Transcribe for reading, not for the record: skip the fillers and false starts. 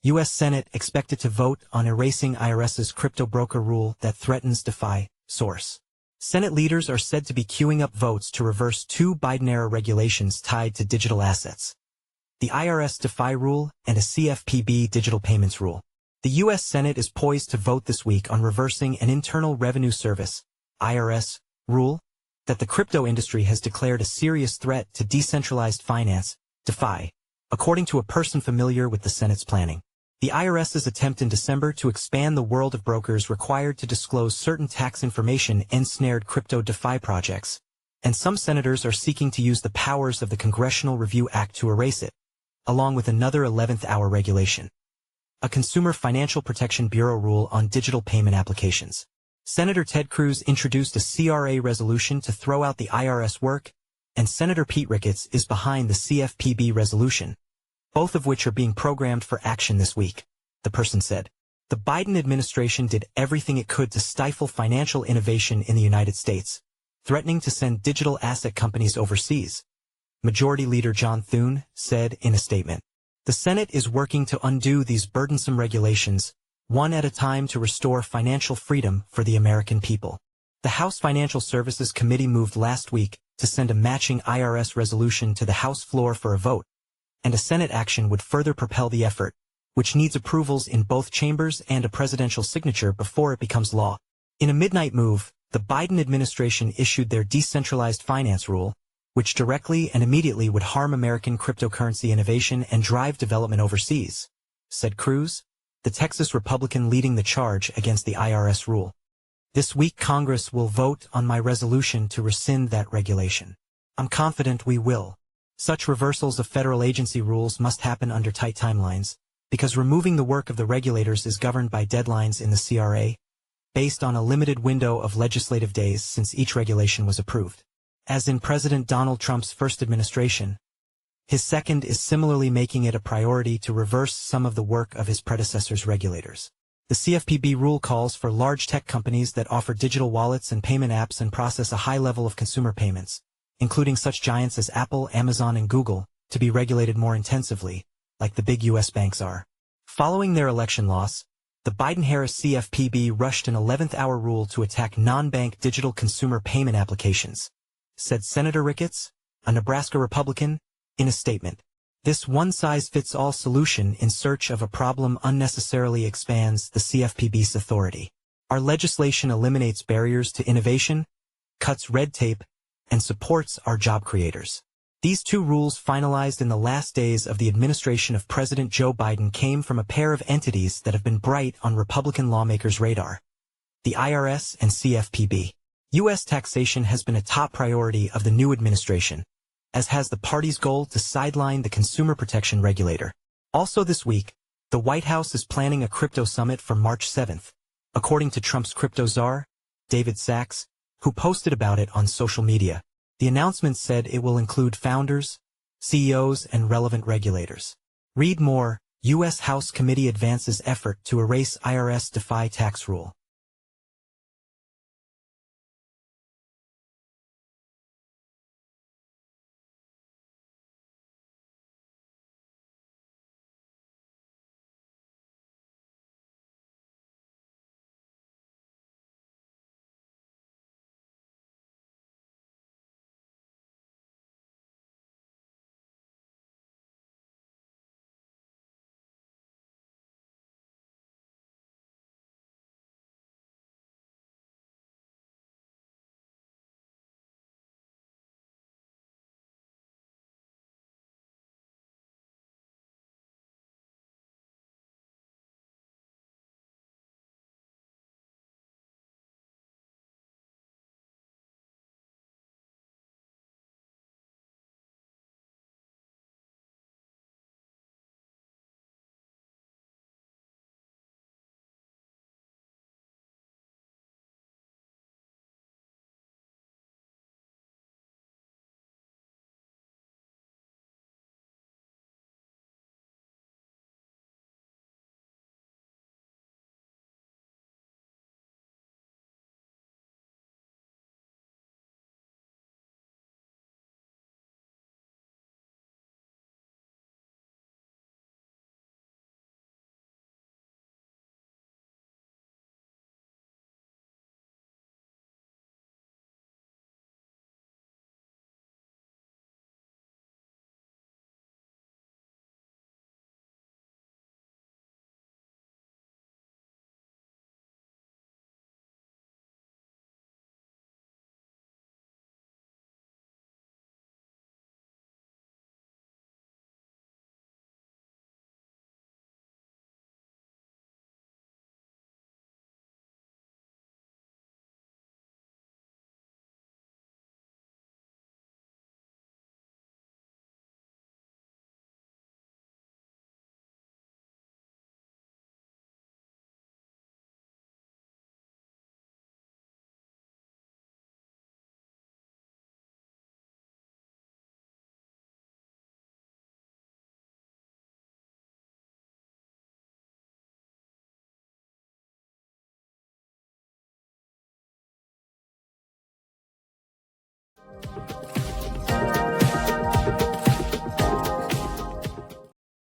U.S. Senate expected to vote on erasing IRS's crypto broker rule that threatens DeFi. Source. Senate leaders are said to be queuing up votes to reverse two Biden-era regulations tied to digital assets: the IRS DeFi rule and a CFPB digital payments rule. The U.S. Senate is poised to vote this week on reversing an Internal Revenue Service (IRS) rule that the crypto industry has declared a serious threat to decentralized finance, DeFi, according to a person familiar with the Senate's planning. The IRS's attempt in December to expand the world of brokers required to disclose certain tax information ensnared crypto DeFi projects, and some senators are seeking to use the powers of the Congressional Review Act to erase it, along with another 11th-hour regulation: a Consumer Financial Protection Bureau rule on digital payment applications. Senator Ted Cruz introduced a CRA resolution to throw out the IRS work, and Senator Pete Ricketts is behind the CFPB resolution, both of which are being programmed for action this week, the person said. The Biden administration did everything it could to stifle financial innovation in the United States, threatening to send digital asset companies overseas, Majority Leader John Thune said in a statement. The Senate is working to undo these burdensome regulations, one at a time, to restore financial freedom for the American people. The House Financial Services Committee moved last week to send a matching IRS resolution to the House floor for a vote, and a Senate action would further propel the effort, which needs approvals in both chambers and a presidential signature before it becomes law. In a midnight move, the Biden administration issued their decentralized finance rule, which directly and immediately would harm American cryptocurrency innovation and drive development overseas, said Cruz, the Texas Republican leading the charge against the IRS rule. This week Congress will vote on my resolution to rescind that regulation. I'm confident we will. Such reversals of federal agency rules must happen under tight timelines, because removing the work of the regulators is governed by deadlines in the CRA, based on a limited window of legislative days since each regulation was approved. As in President Donald Trump's first administration, his second is similarly making it a priority to reverse some of the work of his predecessor's regulators. The CFPB rule calls for large tech companies that offer digital wallets and payment apps and process a high level of consumer payments, including such giants as Apple, Amazon, and Google, to be regulated more intensively, like the big U.S. banks are. Following their election loss, the Biden-Harris CFPB rushed an 11th-hour rule to attack non-bank digital consumer payment applications, said Senator Ricketts, a Nebraska Republican, in a statement. This one-size-fits-all solution in search of a problem unnecessarily expands the CFPB's authority. Our legislation eliminates barriers to innovation, cuts red tape, and supports our job creators. These two rules, finalized in the last days of the administration of President Joe Biden, came from a pair of entities that have been bright on Republican lawmakers' radar: the IRS and CFPB. U.S. taxation has been a top priority of the new administration, as has the party's goal to sideline the consumer protection regulator. Also this week, the White House is planning a crypto summit for March 7th, according to Trump's crypto czar, David Sachs, who posted about it on social media. The announcement said it will include founders, CEOs, and relevant regulators. Read more: U.S. House Committee advances effort to erase IRS DeFi tax rule.